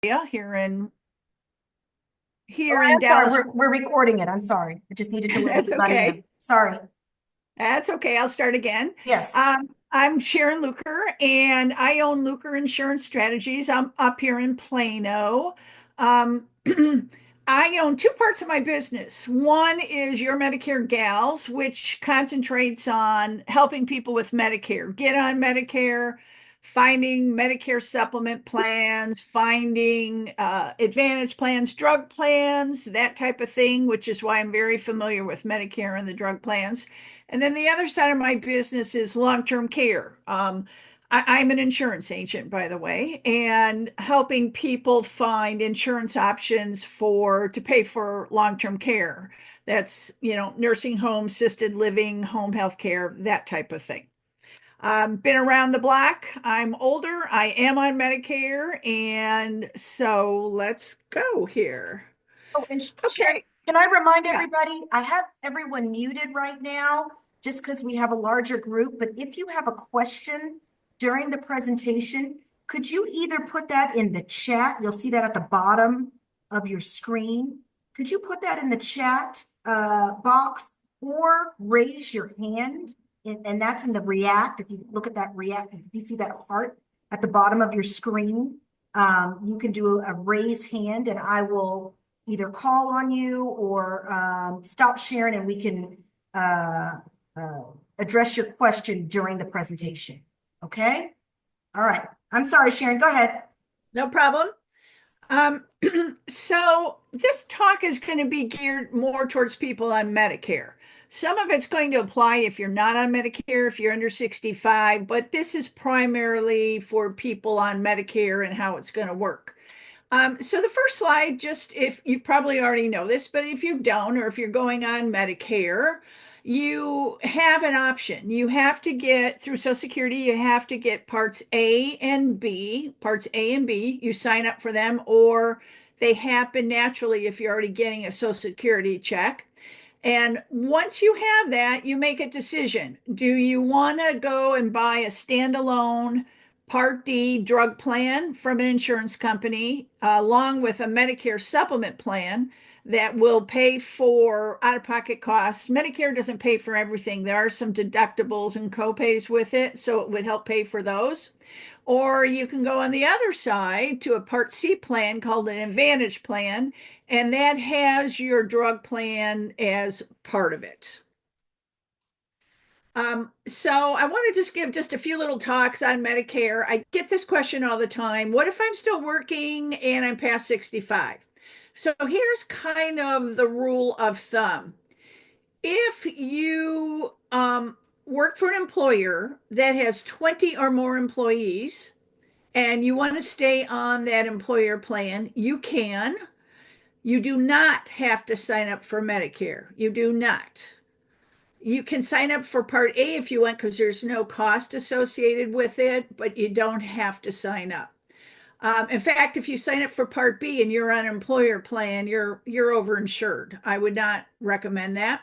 here in Oh, here in I'm sorry. Dallas. We're recording it. I'm sorry. I just needed to let That's everybody know. okay. Sorry. That's okay. I'll start again. Yes. I'm Sharon Luker, and I own Luker Insurance Strategies. I'm up here in Plano. Um, I own two parts of my business. One is Your Medicare Gals, which concentrates on helping people with Medicare, get on Medicare, finding Medicare supplement plans, finding Advantage plans, drug plans, that type of thing, which is why I'm very familiar with Medicare and the drug plans. And then the other side of my business is long-term care. I'm an insurance agent, by the way, and helping people find insurance options to pay for long-term care. That's, nursing home, assisted living, home health care, that type of thing. Been around the block. I'm older. I am on Medicare, and so let's go here. Oh, and Sharon, Okay. can I remind Yeah. everybody? I have everyone muted right now just because we have a larger group. But if you have a question during the presentation, could you either put that in the chat? You'll see that at the bottom of your screen. Could you put that in the chat box or raise your hand? And that's in the React. If you look at that React, if you see that heart at the bottom of your screen, you can do a raise hand and I will either call on you or stop sharing and we can uh, uh, address your question during the presentation. Okay? All right. I'm sorry, Sharon. Go ahead. No problem. Um, so this talk is going to be geared more towards people on Medicare. Some of it's going to apply if you're not on Medicare, if you're under 65, but this is primarily for people on Medicare and how it's going to work. So the first slide, just if you probably already know this, but if you don't, or if you're going on Medicare, you have an option. You have to get through Social Security, you have to get parts A and B, parts A and B. You sign up for them, or they happen naturally if you're already getting a Social Security check. And once you have that, you make a decision. Do you want to go and buy a standalone Part D drug plan from an insurance company, along with a Medicare supplement plan that will pay for out of pocket costs? Medicare doesn't pay for everything. There are some deductibles and copays with it, so it would help pay for those. Or you can go on the other side to a Part C plan called an Advantage plan, and that has your drug plan as part of it. So I want to just give just a few little talks on Medicare. I get this question all the time. What if I'm still working and I'm past 65? So here's kind of the rule of thumb. If you work for an employer that has 20 or more employees and you want to stay on that employer plan, you can. You do not have to sign up for Medicare. You do not. You can sign up for Part A if you want because there's no cost associated with it, but you don't have to sign up. In fact, if you sign up for Part B and you're on an employer plan, you're overinsured. I would not recommend that.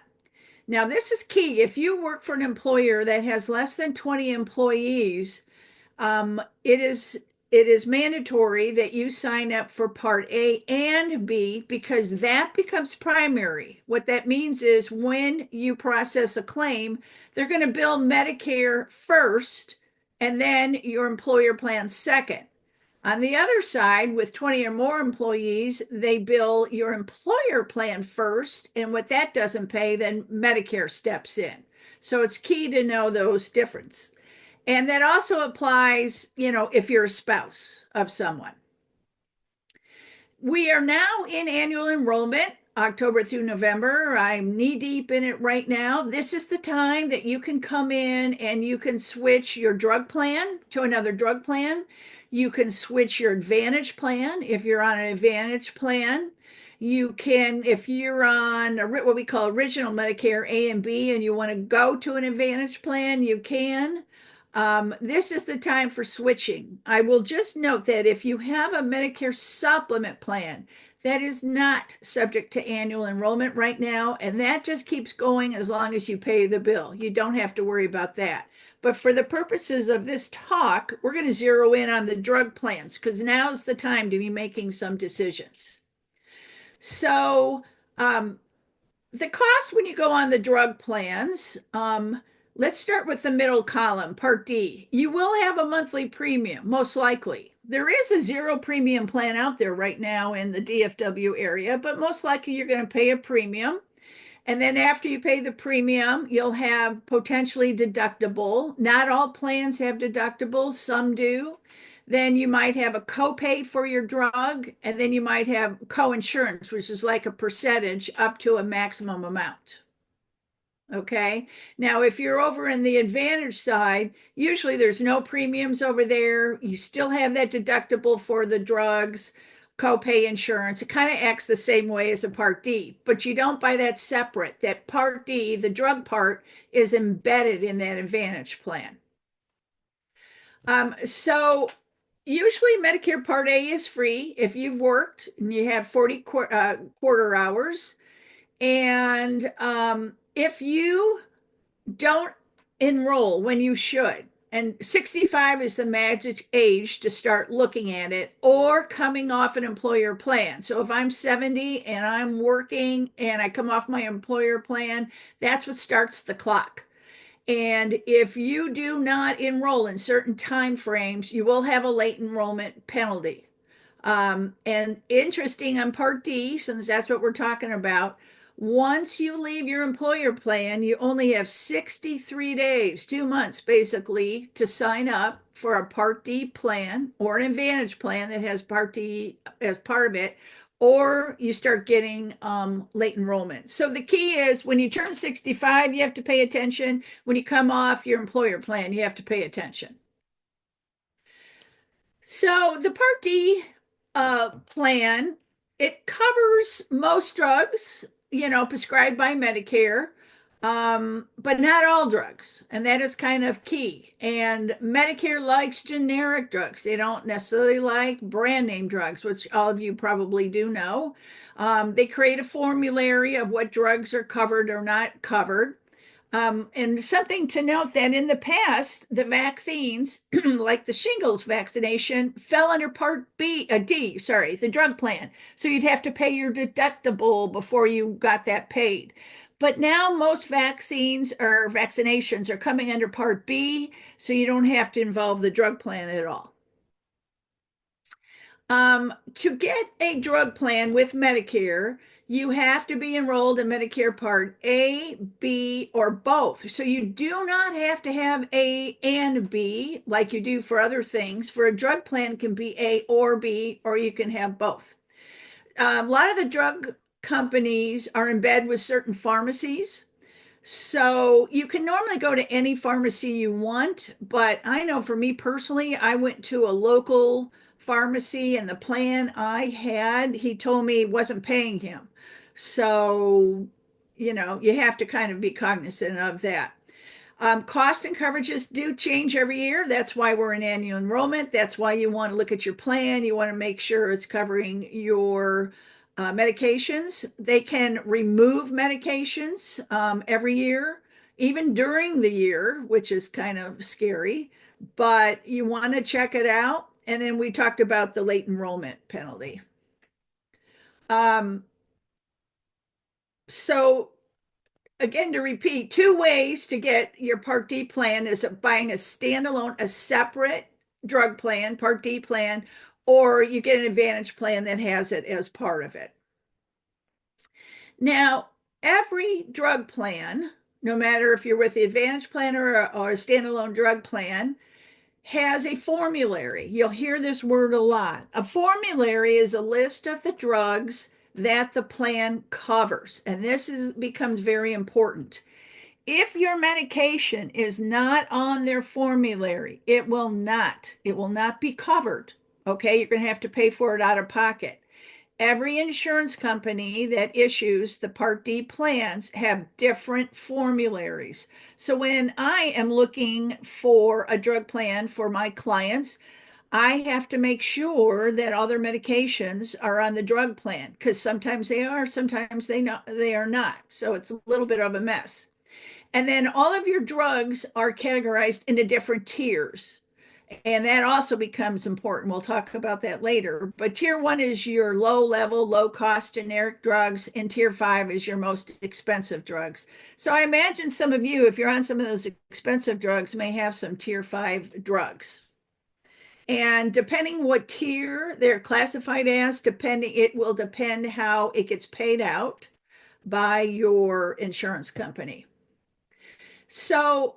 Now, this is key. If you work for an employer that has less than 20 employees, it is mandatory that you sign up for Part A and B because that becomes primary. What that means is when you process a claim, they're going to bill Medicare first and then your employer plan second. On the other side, with 20 or more employees, they bill your employer plan first, and what that doesn't pay, then Medicare steps in. So it's key to know those differences. And that also applies, if you're a spouse of someone. We are now in annual enrollment, October through November. I'm knee deep in it right now. This is the time that you can come in and you can switch your drug plan to another drug plan. You can switch your Advantage plan if you're on an Advantage plan. You can, if you're on what we call original Medicare A and B and you want to go to an Advantage plan, you can. This is the time for switching. I will just note that if you have a Medicare supplement plan, that is not subject to annual enrollment right now, and that just keeps going as long as you pay the bill. You don't have to worry about that. But for the purposes of this talk, we're going to zero in on the drug plans because now's the time to be making some decisions. So, um, the cost when you go on the drug plans, let's start with the middle column, Part D. You will have a monthly premium, most likely. There is a zero premium plan out there right now in the DFW area, but most likely you're going to pay a premium. And then after you pay the premium, you'll have potentially deductible. Not all plans have deductibles, some do. Then you might have a copay for your drug, and then you might have coinsurance, which is like a percentage up to a maximum amount. Okay. Now, if you're over in the Advantage side, usually there's no premiums over there. You still have that deductible for the drugs, copay insurance. It kind of acts the same way as a Part D, but you don't buy that separate. That Part D, the drug part, is embedded in that Advantage plan. So usually Medicare Part A is free if you've worked and you have 40 quarter hours. And if you don't enroll when you should. And 65 is the magic age to start looking at it or coming off an employer plan. So if I'm 70 and I'm working and I come off my employer plan, that's what starts the clock. And if you do not enroll in certain time frames, you will have a late enrollment penalty. And interesting on Part D, since that's what we're talking about, once you leave your employer plan, you only have 63 days, 2 months basically, to sign up for a Part D plan or an Advantage plan that has Part D as part of it, or you start getting late enrollment. So the key is when you turn 65, you have to pay attention. When you come off your employer plan, you have to pay attention. So the Part D plan, it covers most drugs, prescribed by Medicare, but not all drugs. And that is kind of key. And Medicare likes generic drugs. They don't necessarily like brand name drugs, which all of you probably do know. They create a formulary of what drugs are covered or not covered. And something to note that in the past, the vaccines, like the shingles vaccination, fell under Part D, sorry, the drug plan. So you'd have to pay your deductible before you got that paid. But now most vaccines or vaccinations are coming under Part B, so you don't have to involve the drug plan at all. To get a drug plan with Medicare, you have to be enrolled in Medicare Part A, B, or both. So you do not have to have A and B like you do for other things. For a drug plan, it can be A or B, or you can have both. A lot of the drug companies are in bed with certain pharmacies. So you can normally go to any pharmacy you want, but I know for me personally, I went to a local pharmacy and the plan I had, he told me wasn't paying him. So, you have to kind of be cognizant of that. Cost and coverages do change every year. That's why we're in annual enrollment. That's why you want to look at your plan. You want to make sure it's covering your medications. They can remove medications every year, even during the year, which is kind of scary, but you want to check it out. And then we talked about the late enrollment penalty. Um, so again, to repeat, two ways to get your Part D plan is buying a standalone, a separate drug plan, Part D plan, or you get an Advantage plan that has it as part of it. Now, every drug plan, no matter if you're with the Advantage plan or a standalone drug plan, has a formulary. You'll hear this word a lot. A formulary is a list of the drugs that the plan covers, and becomes very important. If your medication is not on their formulary, it will not be covered. Okay, you're going to have to pay for it out of pocket. every insurance company that issues the Part D plans have different formularies. So when I am looking for a drug plan for my clients, I have to make sure that all their medications are on the drug plan because sometimes they are, sometimes they are not. So it's a little bit of a mess. And then all of your drugs are categorized into different tiers. And that also becomes important. We'll talk about that later. But tier one is your low level, low cost generic drugs, and tier five is your most expensive drugs. So I imagine some of you, if you're on some of those expensive drugs, may have some tier five drugs. And depending what tier they're classified as, it will depend how it gets paid out by your insurance company. So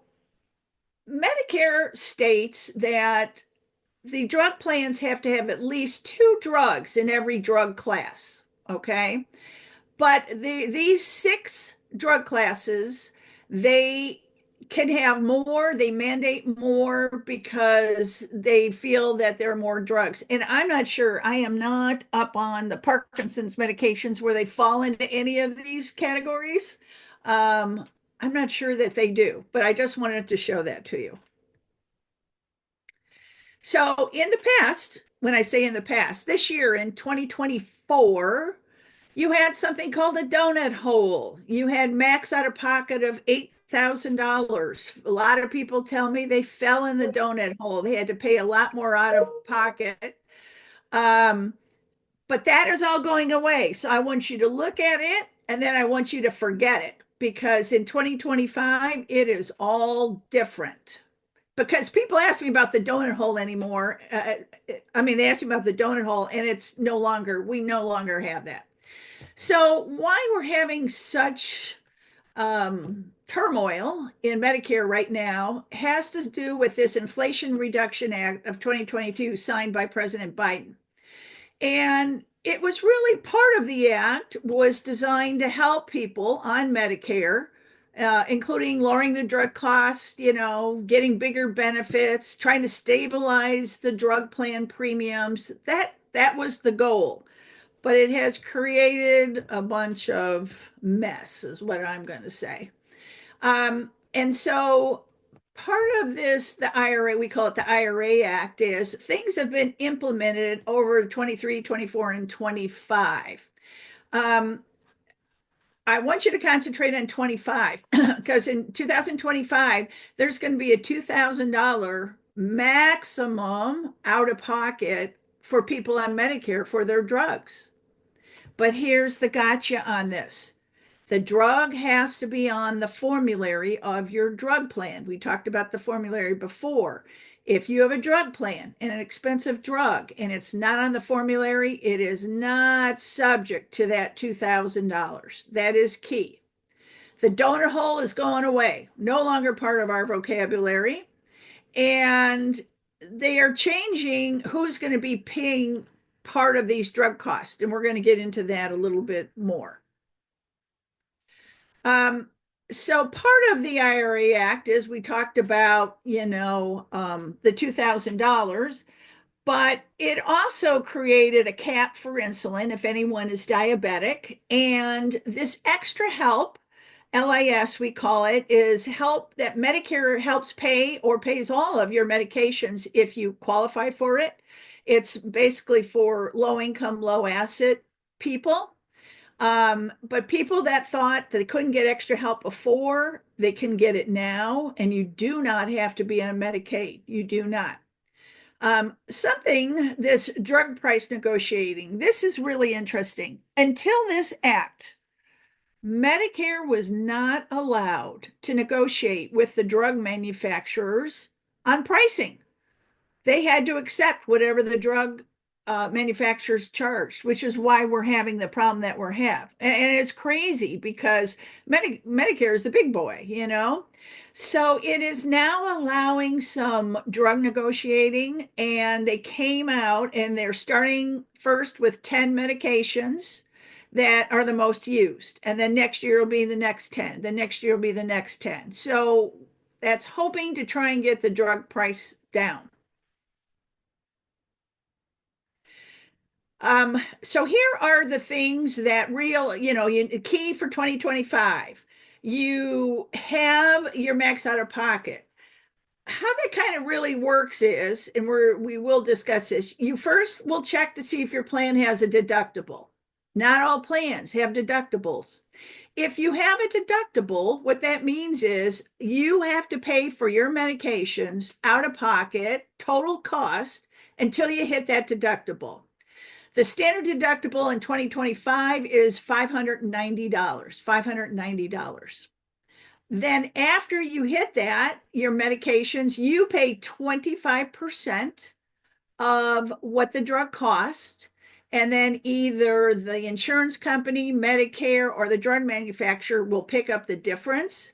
Medicare states that the drug plans have to have at least two drugs in every drug class. Okay. But these six drug classes, they can have more, they mandate more because they feel that there are more drugs. And I'm not sure, I am not up on the Parkinson's medications where they fall into any of these categories. Um, I'm not sure that they do, but I just wanted to show that to you. So in the past, when I say in the past, this year in 2024, you had something called a donut hole. You had max out of pocket of $8,000. A lot of people tell me they fell in the donut hole. They had to pay a lot more out of pocket. Um, but that is all going away. So I want you to look at it and then I want you to forget it because in 2025, it is all different because people ask me about the donut hole anymore. I mean, they ask me about the donut hole, and we no longer have that. So, why we're having such turmoil in Medicare right now has to do with this Inflation Reduction Act of 2022 signed by President Biden. And it was really part of the act was designed to help people on Medicare, including lowering the drug costs, getting bigger benefits, trying to stabilize the drug plan premiums. That was the goal. But it has created a bunch of mess, is what I'm going to say. And so part of this, the IRA, we call it the IRA Act, is things have been implemented over 23, 24, and 25. Um, I want you to concentrate on 25 because in 2025, there's going to be a $2,000 maximum out of pocket for people on Medicare for their drugs. But here's the gotcha on this. The drug has to be on the formulary of your drug plan. We talked about the formulary before. If you have a drug plan and an expensive drug and it's not on the formulary, it is not subject to that $2,000. That is key. The donut hole is going away, no longer part of our vocabulary. And they are changing who's going to be paying part of these drug costs. And we're going to get into that a little bit more. Um, so part of the IRA Act is we talked about, the $2,000, but it also created a cap for insulin if anyone is diabetic. And this extra help, LIS, we call it, is help that Medicare helps pay or pays all of your medications if you qualify for it. It's basically for low income, low asset people. But people that thought they couldn't get extra help before, they can get it now, and you do not have to be on Medicaid. You do not. This drug price negotiating, this is really interesting. Until this act, Medicare was not allowed to negotiate with the drug manufacturers on pricing. They had to accept whatever the drug manufacturers charged, which is why we're having the problem that we're have. And it's crazy because Medicare is the big boy. So it is now allowing some drug negotiating, and they came out and they're starting first with 10 medications that are the most used. And then next year will be the next 10. The next year will be the next 10. So that's hoping to try and get the drug price down. So here are the things that key for 2025. You have your max out of pocket. How that kind of really works is, and we will discuss this, you first will check to see if your plan has a deductible. Not all plans have deductibles. If you have a deductible, what that means is you have to pay for your medications out of pocket, total cost, until you hit that deductible. The standard deductible in 2025 is $590, $590. Then after you hit that, your medications, you pay 25% of what the drug cost. And then either the insurance company, Medicare, or the drug manufacturer will pick up the difference.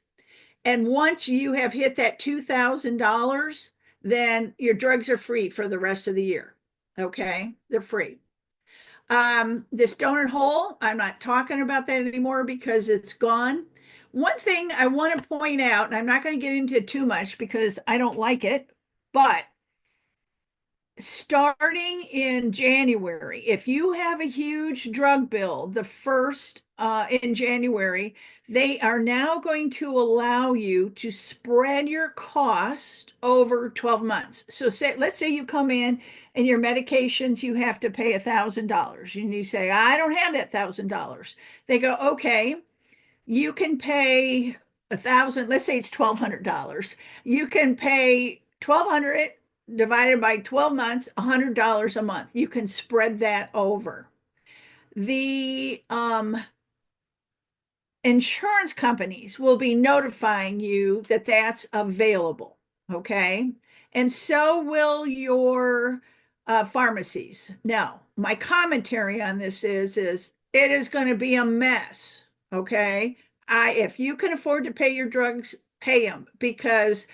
And once you have hit that $2,000, then your drugs are free for the rest of the year. Okay, they're free. This donut hole, I'm not talking about that anymore because it's gone. One thing I want to point out, and I'm not going to get into it too much because I don't like it, but starting in January, if you have a huge drug bill, the first in January, they are now going to allow you to spread your cost over 12 months. So let's say you come in and your medications, you have to pay $1,000 and you say, I don't have that $1,000. They go, okay, you can pay 1,000, let's say it's $1,200. You can pay 1,200 divided by 12 months, $100 a month. You can spread that over. The insurance companies will be notifying you that that's available. Okay. And so will your pharmacies. Now, my commentary on this is it is going to be a mess. Okay. If you can afford to pay your drugs, pay them, because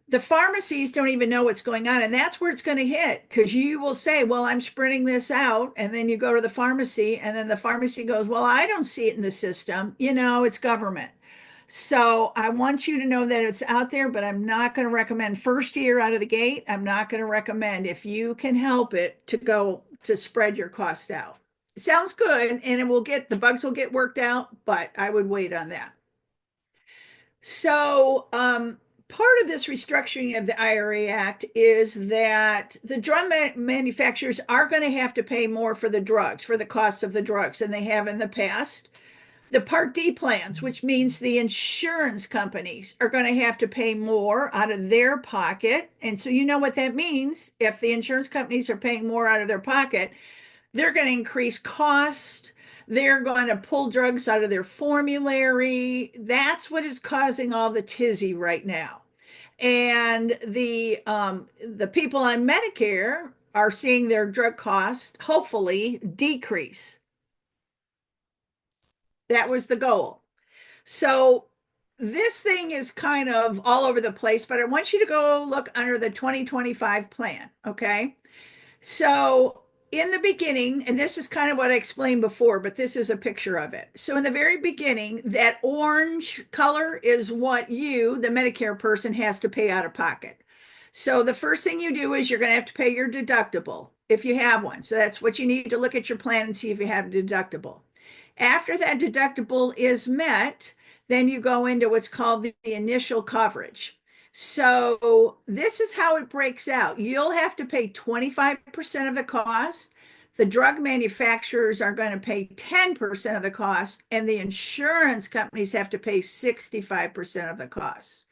the pharmacies don't even know what's going on. And that's where it's going to hit, because you will say, well, I'm spreading this out. And then you go to the pharmacy, and then the pharmacy goes, well, I don't see it in the system. It's government. So I want you to know that it's out there, but I'm not going to recommend first year out of the gate. I'm not going to recommend, if you can help it, to go to spread your cost out. It sounds good, and the bugs will get worked out, but I would wait on that. So, part of this restructuring of the IRA Act is that the drug manufacturers are going to have to pay more for the drugs, for the cost of the drugs, than they have in the past. The Part D plans, which means the insurance companies are going to have to pay more out of their pocket. And so you know what that means. If the insurance companies are paying more out of their pocket, they're going to increase cost. They're going to pull drugs out of their formulary. That's what is causing all the tizzy right now. And the people on Medicare are seeing their drug costs hopefully decrease. That was the goal. So this thing is kind of all over the place, but I want you to go look under the 2025 plan. Okay. So in the beginning, and this is kind of what I explained before, but this is a picture of it. So in the very beginning, that orange color is what you, the Medicare person, has to pay out of pocket. So the first thing you do is you're going to have to pay your deductible if you have one. So that's what you need to look at your plan and see if you have a deductible. After that deductible is met, then you go into what's called the initial coverage. So this is how it breaks out. You'll have to pay 25% of the cost. The drug manufacturers are going to pay 10% of the cost, and the insurance companies have to pay 65% of the cost.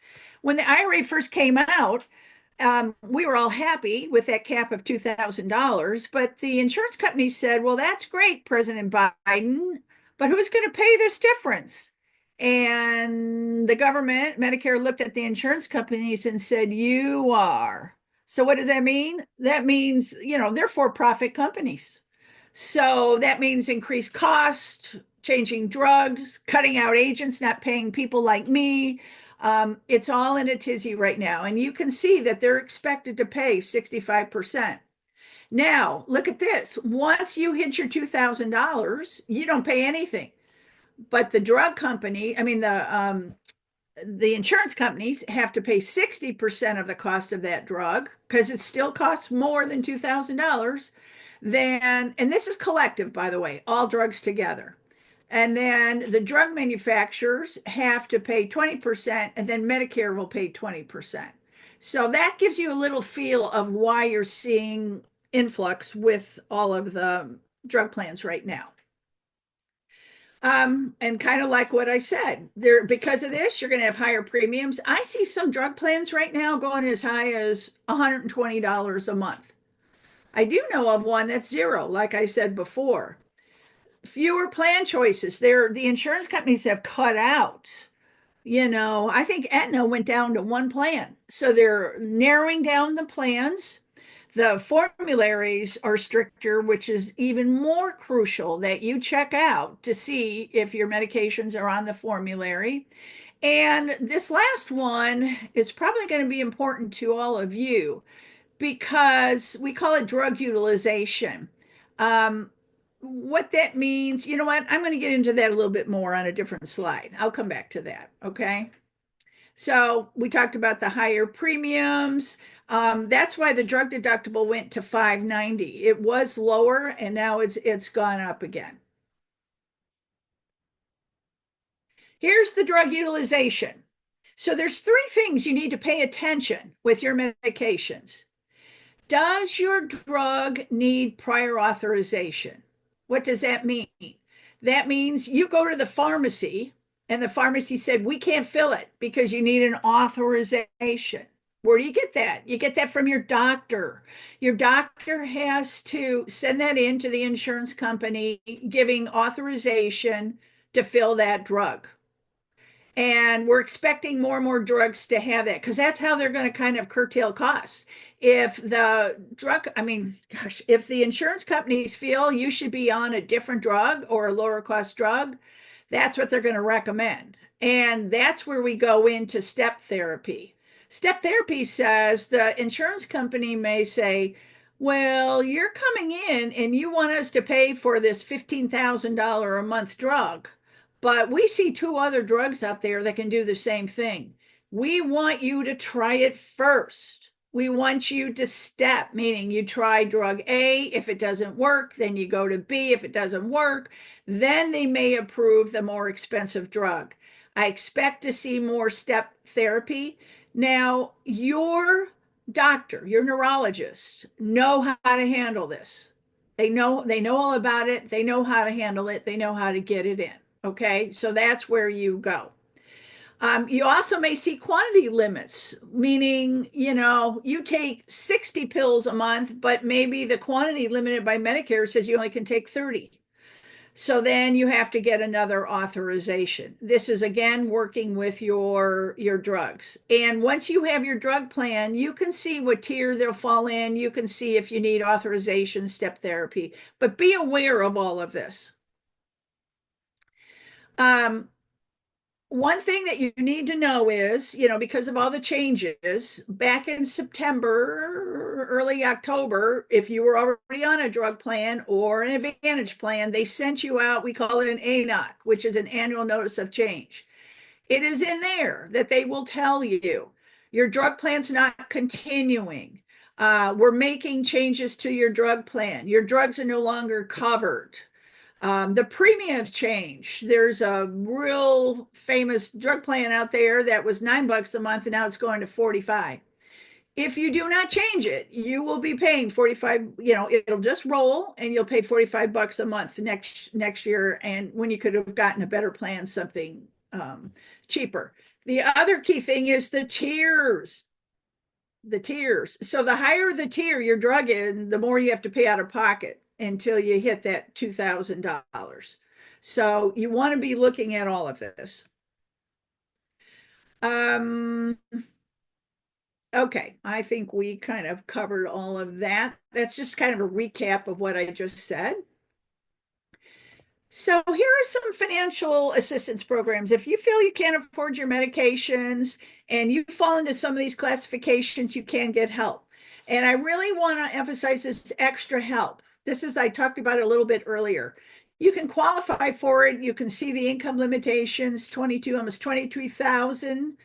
When the IRA first came out, we were all happy with that cap of $2,000, but the insurance companies said, well, that's great, President Biden, but who's going to pay this difference? And the government, Medicare, looked at the insurance companies and said, you are. So what does that mean? That means, they're for-profit companies. So that means increased cost, changing drugs, cutting out agents, not paying people like me. It's all in a tizzy right now. And you can see that they're expected to pay 65%. Now, look at this. Once you hit your $2,000, you don't pay anything. But the drug company, the insurance companies have to pay 60% of the cost of that drug because it still costs more than $2,000. Then, and this is collective, by the way, all drugs together. And then the drug manufacturers have to pay 20%, and then Medicare will pay 20%. So that gives you a little feel of why you're seeing influx with all of the drug plans right now. And kind of like what I said, there because of this, you're going to have higher premiums. I see some drug plans right now going as high as $120 a month. I do know of one that's zero, like I said before. Fewer plan choices. The insurance companies have cut out. I think Aetna went down to one plan. So they're narrowing down the plans. The formularies are stricter, which is even more crucial that you check out to see if your medications are on the formulary. And this last one is probably going to be important to all of you because we call it drug utilization. Um, what that means, you know what? I'm going to get into that a little bit more on a different slide. I'll come back to that. Okay. So we talked about the higher premiums. That's why the drug deductible went to 590. It was lower and now it's gone up again. Here's the drug utilization. So there's three things you need to pay attention with your medications. Does your drug need prior authorization? What does that mean? That means you go to the pharmacy and the pharmacy said, we can't fill it because you need an authorization. Where do you get that? You get that from your doctor. Your doctor has to send that in to the insurance company, giving authorization to fill that drug. And we're expecting more and more drugs to have that because that's how they're going to kind of curtail costs. If the drug, I mean, gosh, if the insurance companies feel you should be on a different drug or a lower cost drug, that's what they're going to recommend. And that's where we go into step therapy. Step therapy says the insurance company may say, well, you're coming in and you want us to pay for this $15,000 a month drug. But we see two other drugs out there that can do the same thing. We want you to try it first. We want you to step, meaning you try drug A. If it doesn't work, then you go to B. If it doesn't work, then they may approve the more expensive drug. I expect to see more step therapy. Now, your doctor, your neurologist know how to handle this. They know all about it. They know how to handle it. They know how to get it in. Okay, so that's where you go. You also may see quantity limits, meaning, you take 60 pills a month, but maybe the quantity limited by Medicare says you only can take 30. So then you have to get another authorization. This is again working with your drugs. And once you have your drug plan, you can see what tier they'll fall in. You can see if you need authorization, step therapy, but be aware of all of this. Um, One thing that you need to know is, because of all the changes back in September, early October, if you were already on a drug plan or an advantage plan, they sent you out, we call it an ANOC, which is an annual notice of change. It is in there that they will tell you your drug plan's not continuing. We're making changes to your drug plan. Your drugs are no longer covered. The premiums change. There's a real famous drug plan out there that was $9 a month and now it's going to 45. If you do not change it, you will be paying 45, it'll just roll and you'll pay 45 bucks a month next year. And when you could have gotten a better plan, something cheaper. The other key thing is the tiers. The tiers. So the higher the tier your drug in, the more you have to pay out of pocket until you hit that $2,000. So you want to be looking at all of this. Okay, I think we kind of covered all of that. That's just kind of a recap of what I just said. So here are some financial assistance programs. If you feel you can't afford your medications and you fall into some of these classifications, you can get help. And I really want to emphasize this extra help. This is, I talked about it a little bit earlier. You can qualify for it. You can see the income limitations, 22, almost 23,000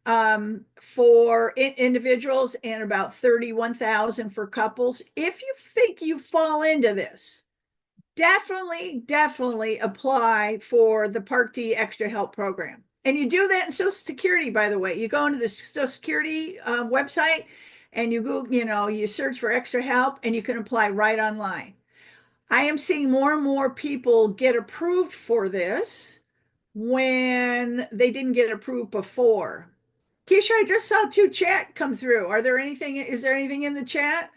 for individuals and about 31,000 for couples. If you think you fall into this, definitely apply for the Part D Extra Help program. And you do that in Social Security, by the way. You go into the Social Security website and you go, you search for extra help and you can apply right online. I am seeing more and more people get approved for this when they didn't get approved before. Keisha, I just saw two chat come through. Is there anything in the chat?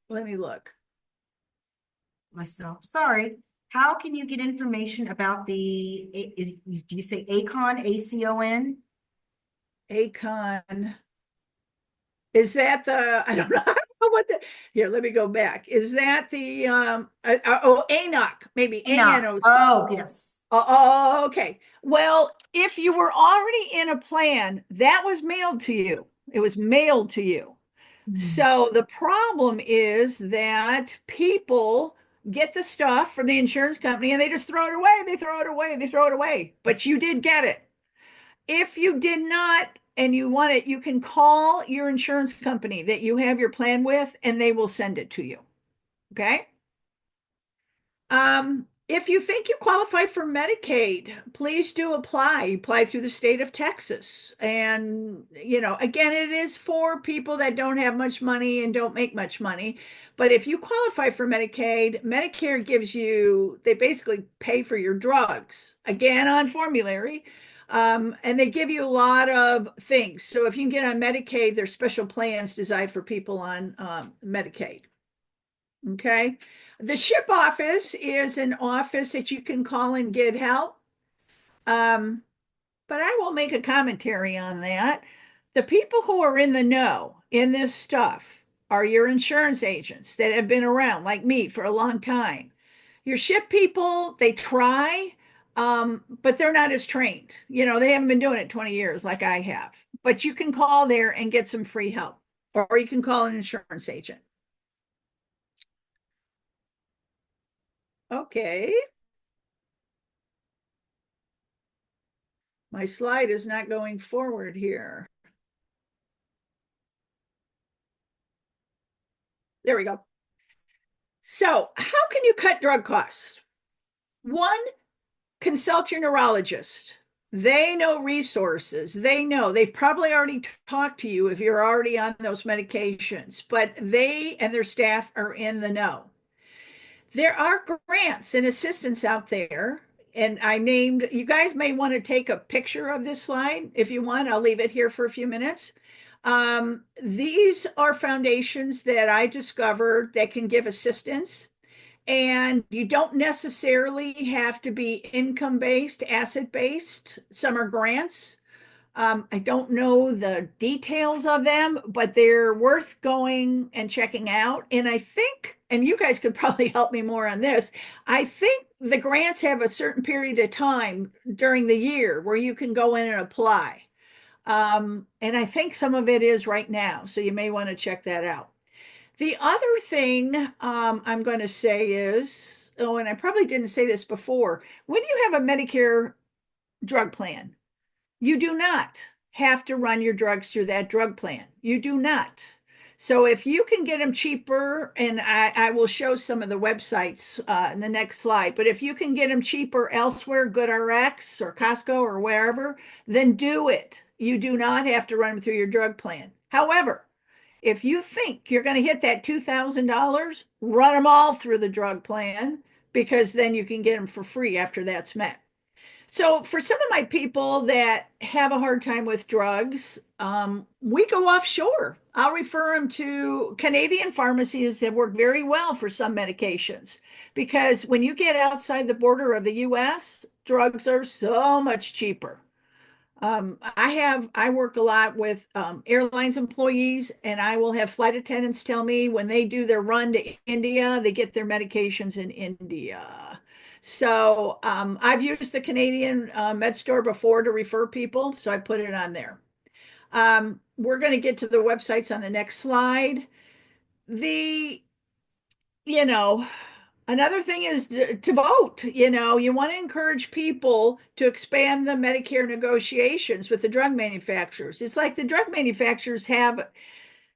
Let me look. Myself, sorry. How can you get information about do you say ACON, ACON? Acon. Is that I don't know, I don't know what here, let me go back. Is that the, ANOC, maybe ANOC. ANOC. Oh, yes. Okay. Well, if you were already in a plan, that was mailed to you. It was mailed to you. Hmm. So the problem is that people get the stuff from the insurance company and they just throw it away. They throw it away. They throw it away. But you did get it. If you did not and you want it, you can call your insurance company that you have your plan with and they will send it to you. Okay. If you think you qualify for Medicaid, please do apply. Apply through the state of Texas. And, again, it is for people that don't have much money and don't make much money. But if you qualify for Medicaid, Medicare they basically pay for your drugs, again, on formulary. And they give you a lot of things. So if you can get on Medicaid, there's special plans designed for people on Medicaid. Okay. The SHIP office is an office that you can call and get help. Um, but I will make a commentary on that. The people who are in the know in this stuff are your insurance agents that have been around, like me, for a long time. Your SHIP people, they try, but they're not as trained. They haven't been doing it 20 years like I have. But you can call there and get some free help, or you can call an insurance agent. Okay. My slide is not going forward here. There we go. So, how can you cut drug costs? One, consult your neurologist. They know resources. They've probably already talked to you if you're already on those medications, but they and their staff are in the know. There are grants and assistance out there. And you guys may want to take a picture of this slide if you want. I'll leave it here for a few minutes. These are foundations that I discovered that can give assistance. And you don't necessarily have to be income based, asset based. Some are grants. I don't know the details of them, but they're worth going and checking out. And I think, and you guys could probably help me more on this, I think the grants have a certain period of time during the year where you can go in and apply. And I think some of it is right now. So you may want to check that out. The other thing I'm going to say is, oh, and I probably didn't say this before, when you have a Medicare drug plan, you do not have to run your drugs through that drug plan. You do not. So if you can get them cheaper, and I will show some of the websites in the next slide, but if you can get them cheaper elsewhere, GoodRx or Costco or wherever, then do it. You do not have to run them through your drug plan. However, if you think you're going to hit that $2,000, run them all through the drug plan because then you can get them for free after that's met. So for some of my people that have a hard time with drugs, we go offshore. I'll refer them to Canadian pharmacies that work very well for some medications because when you get outside the border of the US, drugs are so much cheaper. I work a lot with airlines employees, and I will have flight attendants tell me when they do their run to India, they get their medications in India. So I've used the Canadian med store before to refer people, so I put it on there. We're going to get to the websites on the next slide. The, you know, Another thing is to vote. You want to encourage people to expand the Medicare negotiations with the drug manufacturers. It's like the drug manufacturers have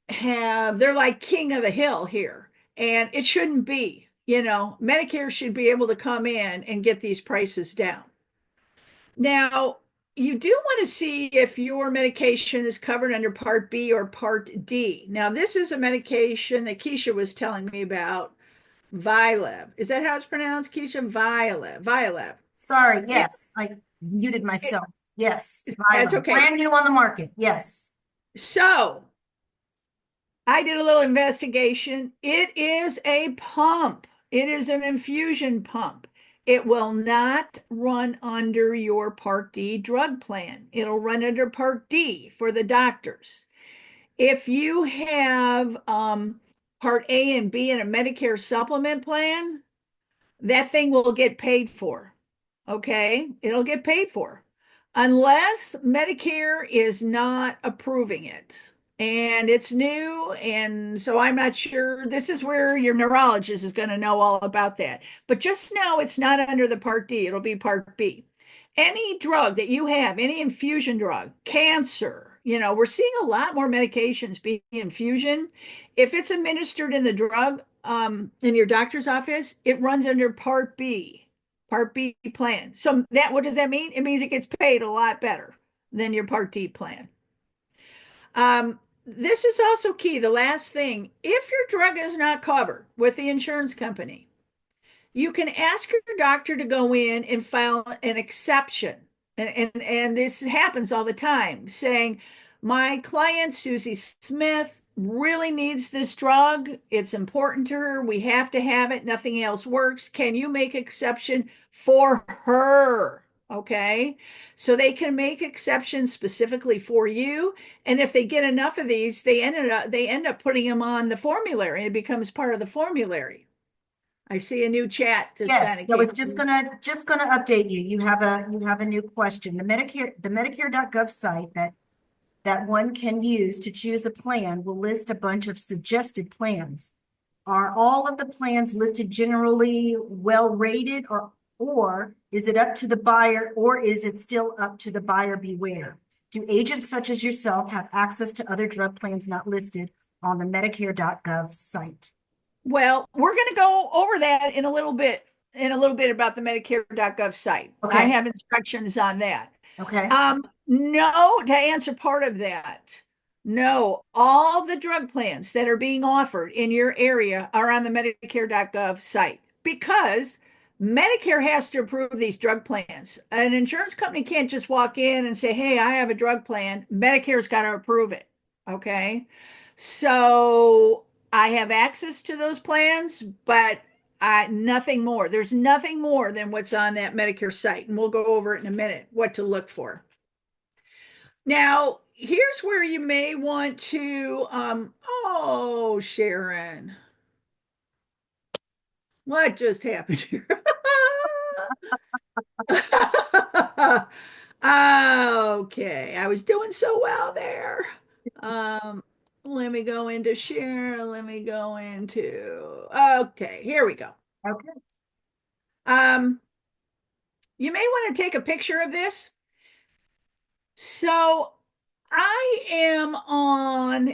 they're like king of the hill here, and it shouldn't be. Medicare should be able to come in and get these prices down. Now, you do want to see if your medication is covered under Part B or Part D. Now, this is a medication that Keisha was telling me about, Vylev. Is that how it's pronounced, Keisha? Vylev. Vylev. Sorry, It, yes, I muted it, myself. Yes, that's Milo, okay. brand new on the market. Yes. So, I did a little investigation. It is a pump. It is an infusion pump. It will not run under your Part D drug plan. It'll run under Part D for the doctors. If you have Part A and B in a Medicare supplement plan, that thing will get paid for. Okay, it'll get paid for unless Medicare is not approving it. And it's new. And so I'm not sure. This is where your neurologist is going to know all about that. But just know it's not under the Part D, it'll be Part B. Any drug that you have, any infusion drug, cancer, we're seeing a lot more medications being infusion. If it's administered in the drug in your doctor's office, it runs under Part B plan. So what does that mean? It means it gets paid a lot better than your Part D plan. This is also key. The last thing, if your drug is not covered with the insurance company, you can ask your doctor to go in and file an exception. And this happens all the time, saying, my client, Susie Smith, really needs this drug. It's important to her. We have to have it. Nothing else works. Can you make exception for her? Okay. So they can make exceptions specifically for you. And if they get enough of these, they end up putting them on the formulary and it becomes part of the formulary. I see a new chat just kind Yes, of I came was just through. gonna update you. You have a new question. The Medicare.gov site that one can use to choose a plan will list a bunch of suggested plans. Are all of the plans listed generally well rated, or is it up to the buyer, or is it still up to the buyer beware? Do agents such as yourself have access to other drug plans not listed on the Medicare.gov site? Well, we're going to go over that in a little bit about the Medicare.gov site. I Okay, have instructions on that. okay, No, to answer part of that, no, all the drug plans that are being offered in your area are on the Medicare.gov site because Medicare has to approve these drug plans. An insurance company can't just walk in and say, hey, I have a drug plan. Medicare's got to approve it. Okay. So I have access to those plans, but nothing more. There's nothing more than what's on that Medicare site. And we'll go over it in a minute, what to look for. Now, here's where you may want to, oh, Sharon, what just happened here? Okay, I was doing so well there. Um, Let me go into share. Let me go into, okay, here we go. okay. Um, you may want to take a picture of this. So I'm on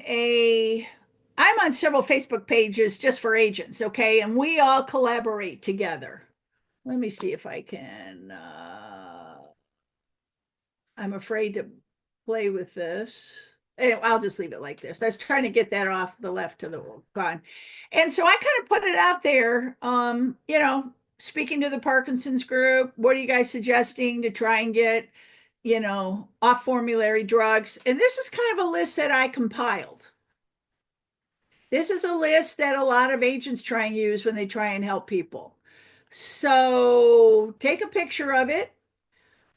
several Facebook pages just for agents, okay? And we all collaborate together. Let me see if I can I'm afraid to play with this. Anyway, I'll just leave it like this. I was trying to get that off the left to the gone. And so I kind of put it out there, speaking to the Parkinson's group, what are you guys suggesting to try and get, off formulary drugs? And this is kind of a list that I compiled. This is a list that a lot of agents try and use when they try and help people. So take a picture of it.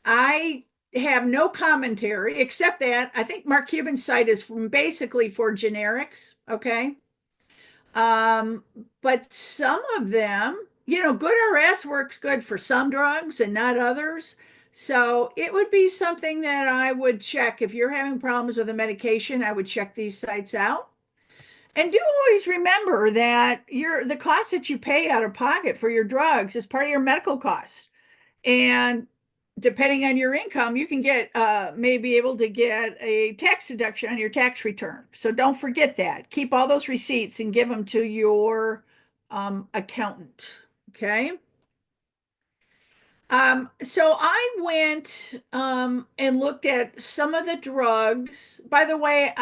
I have no commentary except that I think Mark Cuban's site is basically for generics. Okay. Um, but some of them, GoodRx works good for some drugs and not others. So it would be something that I would check. If you're having problems with a medication, I would check these sites out. And do always remember that the cost that you pay out of pocket for your drugs is part of your medical costs. And depending on your income, you can get may be able to get a tax deduction on your tax return. So don't forget that. Keep all those receipts and give them to your accountant. Okay. So I went and looked at some of the drugs. By the way,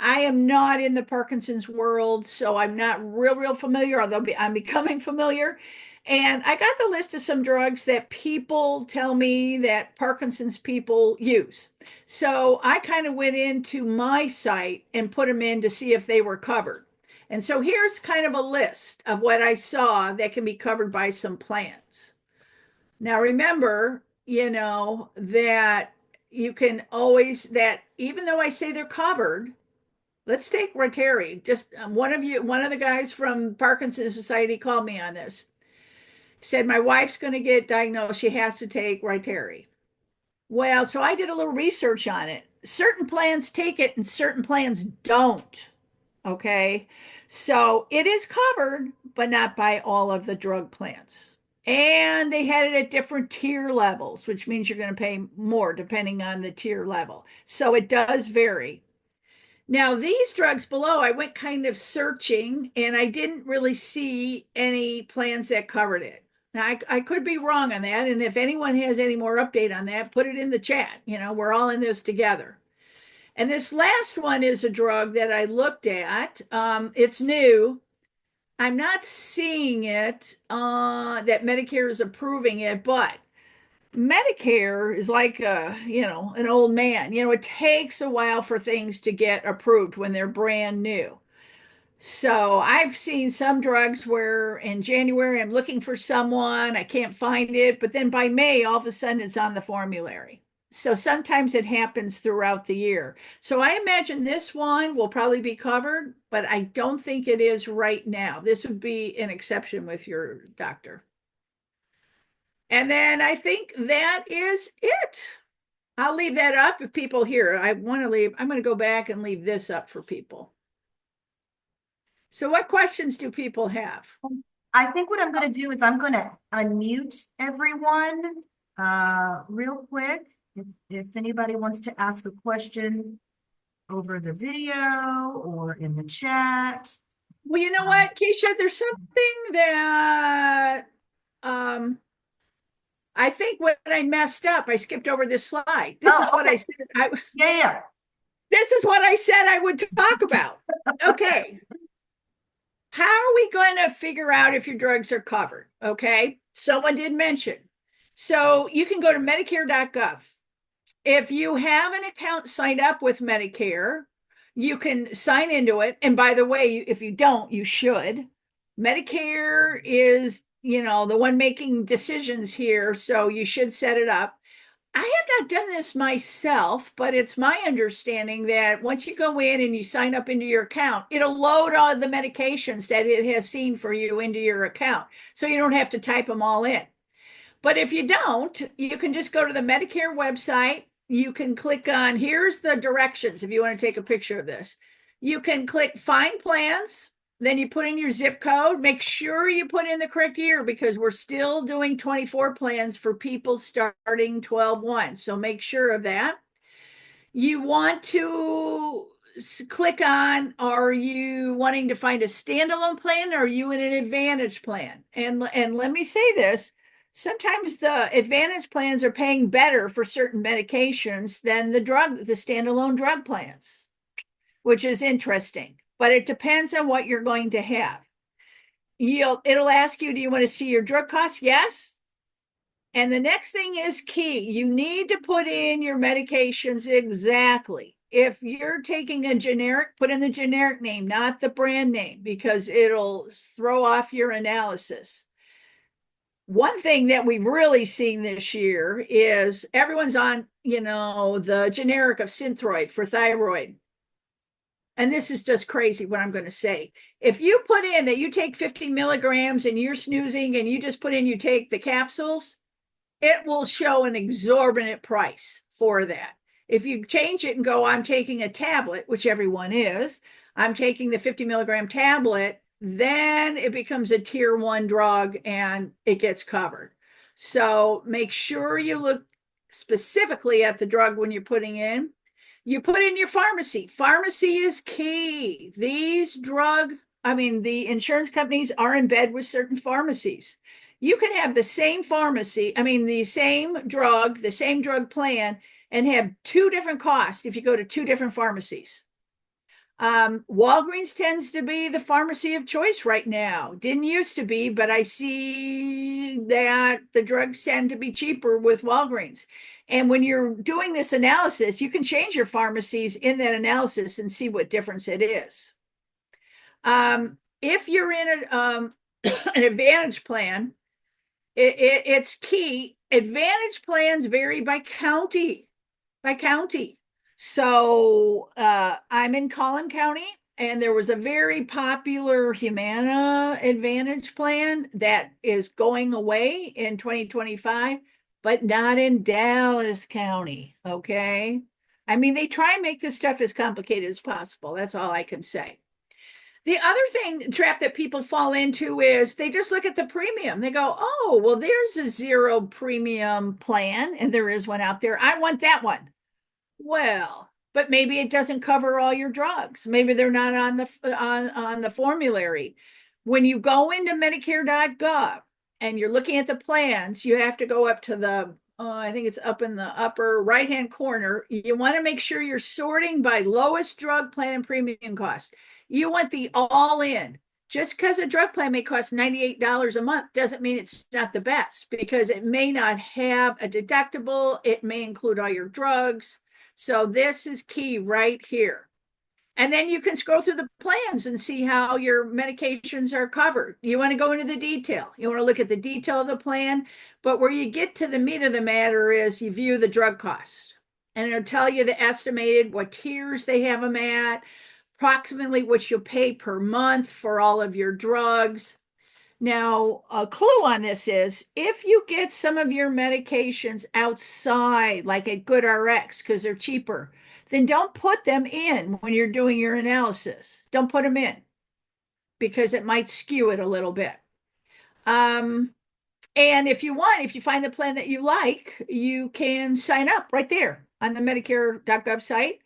I am not in the Parkinson's world, so I'm not real familiar, although I'm becoming familiar. And I got the list of some drugs that people tell me that Parkinson's people use. So I kind of went into my site and put them in to see if they were covered. And so here's kind of a list of what I saw that can be covered by some plans. Now remember, that you can always that even though I say they're covered, let's take Rotary. Just one of the guys from Parkinson's Society called me on this. Said my wife's going to get diagnosed. She has to take Rotary. Well, so I did a little research on it. Certain plans take it and certain plans don't. Okay. So it is covered, but not by all of the drug plans. And they had it at different tier levels, which means you're going to pay more depending on the tier level. So it does vary. Now, these drugs below, I went kind of searching and I didn't really see any plans that covered it. Now, I could be wrong on that. And if anyone has any more update on that, put it in the chat. We're all in this together. And this last one is a drug that I looked at. It's new. I'm not seeing it that Medicare is approving it, but Medicare is like an old man. It takes a while for things to get approved when they're brand new. So I've seen some drugs where in January I'm looking for someone, I can't find it, but then by May, all of a sudden it's on the formulary. So sometimes it happens throughout the year. So I imagine this one will probably be covered, but I don't think it is right now. This would be an exception with your doctor. And then I think that is it. I'll leave that up if people hear. I'm going to go back and leave this up for people. So what questions do people have? I think what I'm going to do is I'm going to unmute everyone real quick. If anybody wants to ask a question over the video or in the chat. Well, you know what, Keisha, there's something that I think what I messed up. I skipped over this slide. This is what okay. I said. Yeah. This is what I said I would talk about. Okay. How are we going to figure out if your drugs are covered? Okay. Someone did mention. So you can go to Medicare.gov. If you have an account signed up with Medicare, you can sign into it. And by the way, if you don't, you should. Medicare is, the one making decisions here. So you should set it up. I have not done this myself, but it's my understanding that once you go in and you sign up into your account, it'll load all the medications that it has seen for you into your account. So you don't have to type them all in. But if you don't, you can just go to the Medicare website. You can click on, here's the directions if you want to take a picture of this. You can click find plans. Then you put in your zip code. Make sure you put in the correct year because we're still doing 24 plans for people starting 12/1. So make sure of that. You want to click on, are you wanting to find a standalone plan or are you in an advantage plan? And let me say this, sometimes the advantage plans are paying better for certain medications than the standalone drug plans, which is interesting, but it depends on what you're going to have. It'll ask you, do you want to see your drug costs? Yes. And the next thing is key. You need to put in your medications exactly. If you're taking a generic, put in the generic name, not the brand name, because it'll throw off your analysis. One thing that we've really seen this year is everyone's on, the generic of Synthroid for thyroid. And this is just crazy what I'm going to say. If you put in that you take 50 milligrams and you're snoozing and you just put in you take the capsules, it will show an exorbitant price for that. If you change it and go, I'm taking a tablet, which everyone is, I'm taking the 50 milligram tablet, then it becomes a tier one drug and it gets covered. So make sure you look specifically at the drug when you're putting in. You put in your pharmacy. Pharmacy is key. The insurance companies are in bed with certain pharmacies. You can have the same pharmacy, the same drug plan, and have two different costs if you go to two different pharmacies. Walgreens tends to be the pharmacy of choice right now. Didn't used to be, but I see that the drugs tend to be cheaper with Walgreens. And when you're doing this analysis, you can change your pharmacies in that analysis and see what difference it is. If you're in an Advantage plan, it's key. Advantage plans vary by county. By county. So I'm in Collin County, and there was a very popular Humana Advantage plan that is going away in 2025, but not in Dallas County. Okay. They try and make this stuff as complicated as possible. That's all I can say. The other trap that people fall into is they just look at the premium. They go, oh, well, there's a zero premium plan, and there is one out there. I want that one. Well, but maybe it doesn't cover all your drugs. Maybe they're not on the formulary. When you go into Medicare.gov and you're looking at the plans, you have to go up to I think it's up in the upper right-hand corner. You want to make sure you're sorting by lowest drug plan and premium cost. You want the all-in. Just because a drug plan may cost $98 a month doesn't mean it's not the best, because it may not have a deductible. It may include all your drugs. So this is key right here. And then you can scroll through the plans and see how your medications are covered. You want to go into the detail. You want to look at the detail of the plan. But where you get to the meat of the matter is you view the drug costs. And it'll tell you the estimated, what tiers they have them at, approximately what you'll pay per month for all of your drugs. Now, a clue on this is if you get some of your medications outside, like at GoodRx, because they're cheaper, then don't put them in when you're doing your analysis. Don't put them in because it might skew it a little bit. And if you find the plan that you like, you can sign up right there on the Medicare.gov site.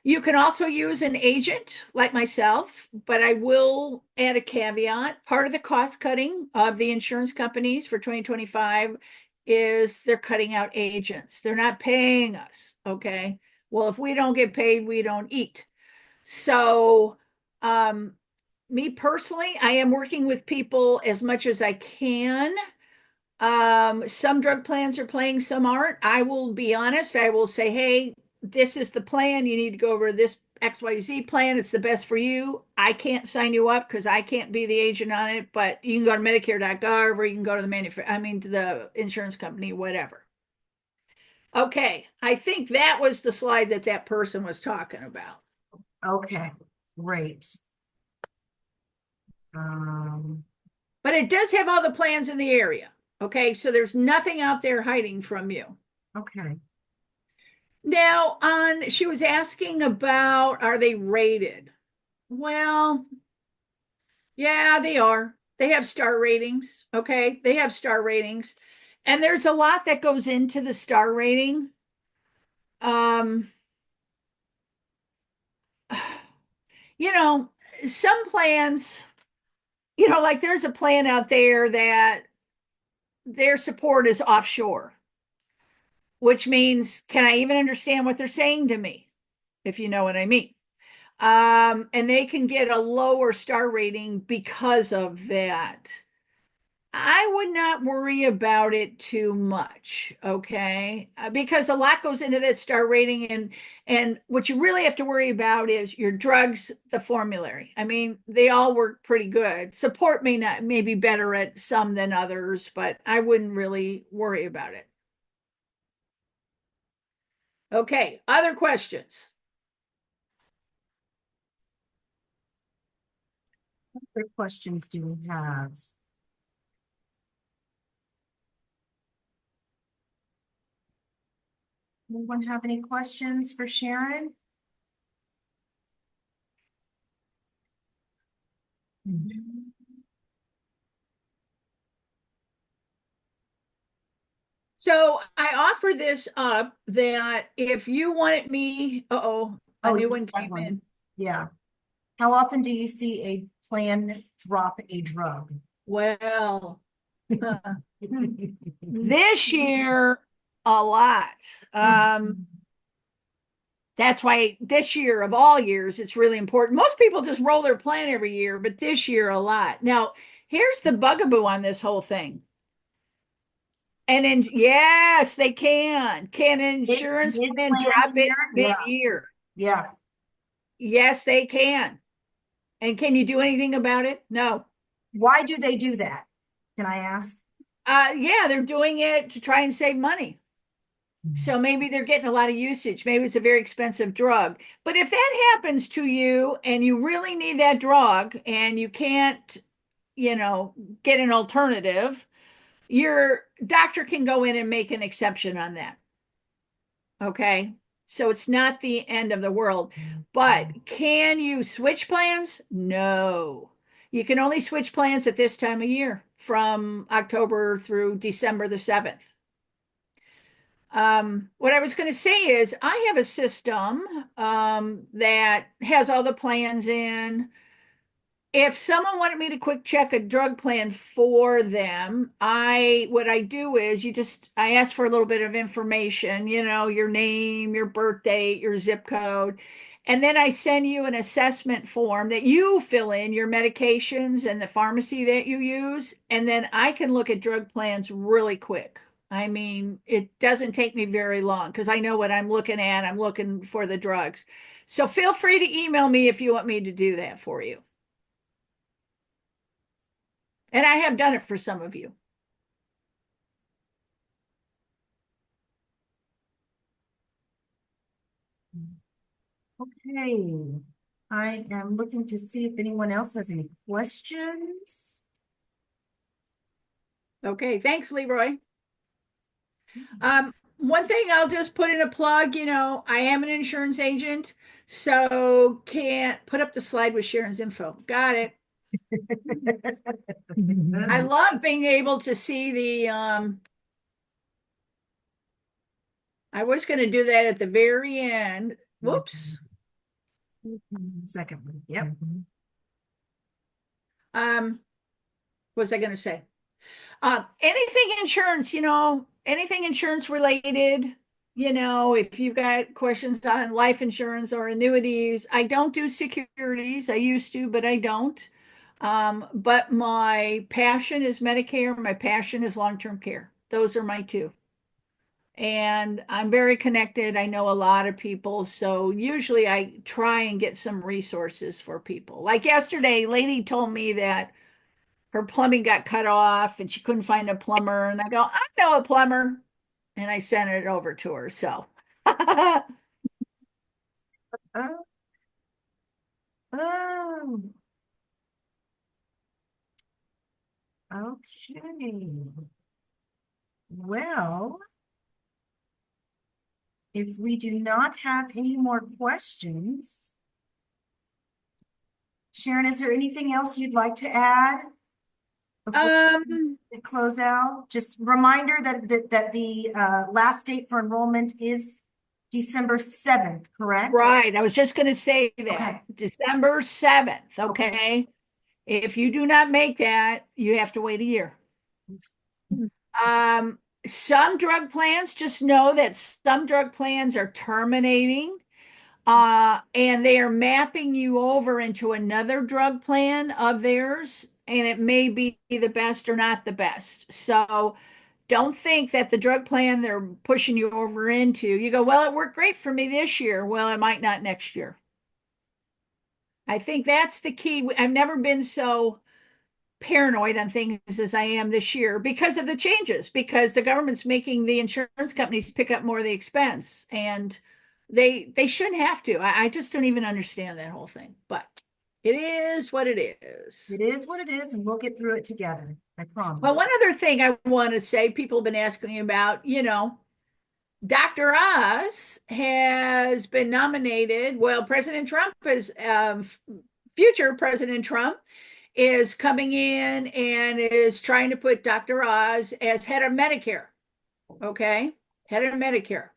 You can also use an agent like myself, but I will add a caveat. Part of the cost cutting of the insurance companies for 2025 is they're cutting out agents. They're not paying us. Okay. Well, if we don't get paid, we don't eat. So, me personally, I am working with people as much as I can. Some drug plans are playing, some aren't. I will be honest. I will say, hey, this is the plan. You need to go over this XYZ plan. It's the best for you. I can't sign you up because I can't be the agent on it, but you can go to Medicare.gov or you can go to to the insurance company, whatever. Okay. I think that was the slide that person was talking about. Okay, great. But it does have all the plans in the area. Okay. So there's nothing out there hiding from you. Okay. Now, she was asking about, are they rated? Well, yeah, they are. They have star ratings. Okay. They have star ratings. And there's a lot that goes into the star rating. You know, some plans, like there's a plan out there that their support is offshore, which means, can I even understand what they're saying to me? If you know what I mean. And they can get a lower star rating because of that. I would not worry about it too much, okay? Because a lot goes into that star rating, and what you really have to worry about is your drugs, the formulary. They all work pretty good. Support may be better at some than others, but I wouldn't really worry about it. Okay, other questions? What questions do we have? Anyone have any questions for Sharon? So I offer this up that if you wanted me, a Oh, new here's one that came one. in. Yeah. How often do you see a plan drop a drug? Well, uh, this year, a lot. Um, that's why this year of all years, it's really important. Most people just roll their plan every year, but this year, a lot. Now, here's the bugaboo on this whole thing. And then, yes, they can. Can an insurance plan Mid-plan drop it year? Yeah, mid-year? yeah. Yes, they can. And can you do anything about it? No. Why do they do that? Can I ask? Yeah, they're doing it to try and save money. So maybe they're getting a lot of usage. Maybe it's a very expensive drug. But if that happens to you and you really need that drug and you can't, you know, get an alternative, your doctor can go in and make an exception on that. Okay. So it's not the end of the world. But can you switch plans? No. You can only switch plans at this time of year from October through December the 7th. What I was going to say is I have a system that has all the plans in. If someone wanted me to quick check a drug plan for them, I what I do is I ask for a little bit of information, your name, your birth date, your zip code, and then I send you an assessment form that you fill in your medications and the pharmacy that you use, and then I can look at drug plans really quick. I mean, it doesn't take me very long because I know what I'm looking at. I'm looking for the drugs. So feel free to email me if you want me to do that for you. And I have done it for some of you. Okay. I am looking to see if anyone else has any questions. Okay, thanks, Leroy. One thing I'll just put in a plug, I am an insurance agent, so can't put up the slide with Sharon's info. Got it. I love being able to see I was going to do that at the very end. Whoops. Second one. Yep. Um, what was I going to say? Anything insurance related, if you've got questions on life insurance or annuities, I don't do securities. I used to, but I don't. But my passion is Medicare. My passion is long-term care. Those are my two. And I'm very connected. I know a lot of people. So usually I try and get some resources for people. Like yesterday, a lady told me that her plumbing got cut off and she couldn't find a plumber. And I go, I know a plumber. And I sent it over to her. So, Oh, oh, okay. Well, if we do not have any more questions, Sharon, is there anything else you'd like to add before um, we close out? Just reminder that the last date for enrollment is December 7th, correct? right. I was just going to say Okay. that December 7th. Okay. Okay. If you do not make that, you have to wait a year. Um, some drug plans, just know that some drug plans are terminating, and they are mapping you over into another drug plan of theirs, and it may be the best or not the best. So don't think that the drug plan they're pushing you over into, you go, well, it worked great for me this year. Well, it might not next year. I think that's the key. I've never been so paranoid on things as I am this year because of the changes, because the government's making the insurance companies pick up more of the expense, and they shouldn't have to. I just don't even understand that whole thing. But it is what it is. It is what it is, and we'll get through it together. I Well, promise. one other thing I want to say, people have been asking me about, Dr. Oz has been nominated. Well, President Trump is, future President Trump is coming in and is trying to put Dr. Oz as head of Medicare. Okay. Head of Medicare.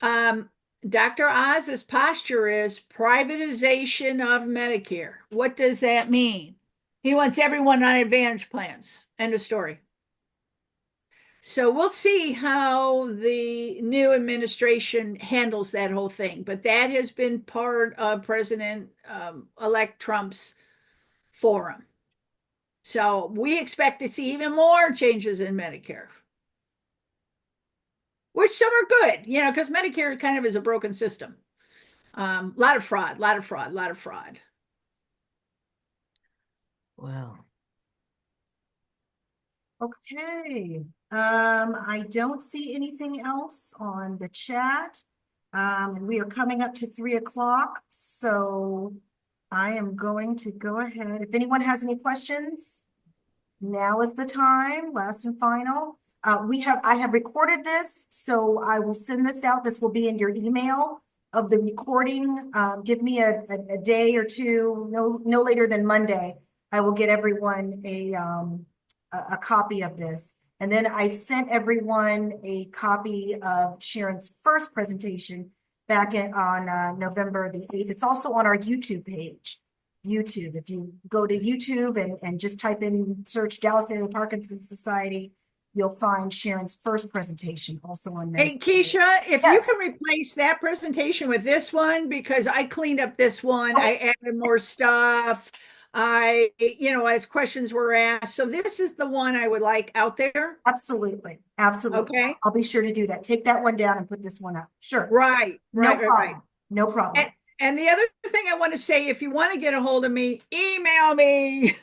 Um, Dr. Oz's posture is privatization of Medicare. What does that mean? He wants everyone on Advantage plans. End of story. So we'll see how the new administration handles that whole thing. But that has been part of President-elect Trump's forum. So we expect to see even more changes in Medicare, which some are good, because Medicare kind of is a broken system. A lot of fraud, lot of fraud, lot of fraud. Wow. Okay, I don't see anything else on the chat. And we are coming up to 3 o'clock, so I am going to go ahead. If anyone has any questions, now is the time, last and final. I have recorded this, so I will send this out. This will be in your email of the recording. Give me a day or two, no later than Monday. I will get everyone a copy of this. And then I sent everyone a copy of Sharon's first presentation back on November the 8th. It's also on our YouTube page. YouTube. If you go to YouTube and just type in, search Dallas Area Parkinson's Society, you'll find Sharon's first presentation also on Hey, Medicare. Keisha, if you Yes. can replace that presentation with this one, because I cleaned up this one, I added more stuff. As questions were asked. So this is the one I would like out there. Absolutely. Absolutely. Okay. I'll be sure to do that. Take that one down and put this one up. Sure. Right, No right, right, right. problem. No problem. And the other thing I want to say, if you want to get a hold of me, email me.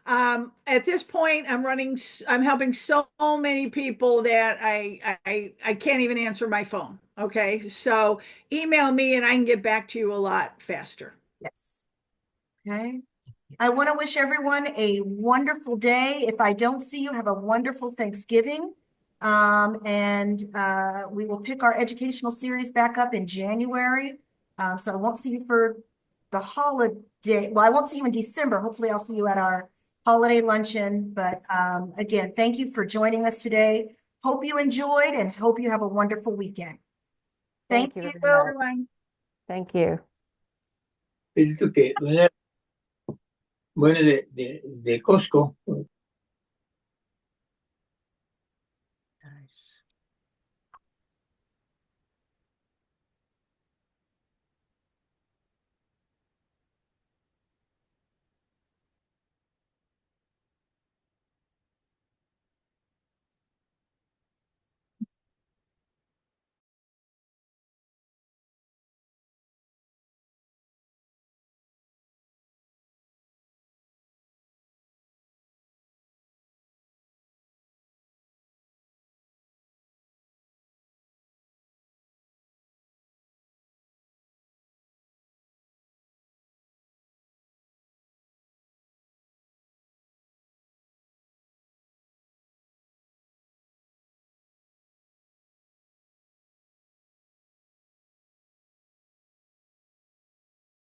At this point, I'm helping so many people that I can't even answer my phone. Okay. So email me and I can get back to you a lot faster. Yes. Okay. I want to wish everyone a wonderful day. If I don't see you, have a wonderful Thanksgiving. And we will pick our educational series back up in January. So I won't see you for the holiday. Well, I won't see you in December. Hopefully I'll see you at our holiday luncheon. But again, thank you for joining us today. Hope you enjoyed and hope you have a wonderful weekend. Thank you. Everyone. Thank you. He detto che non era buono de Costco.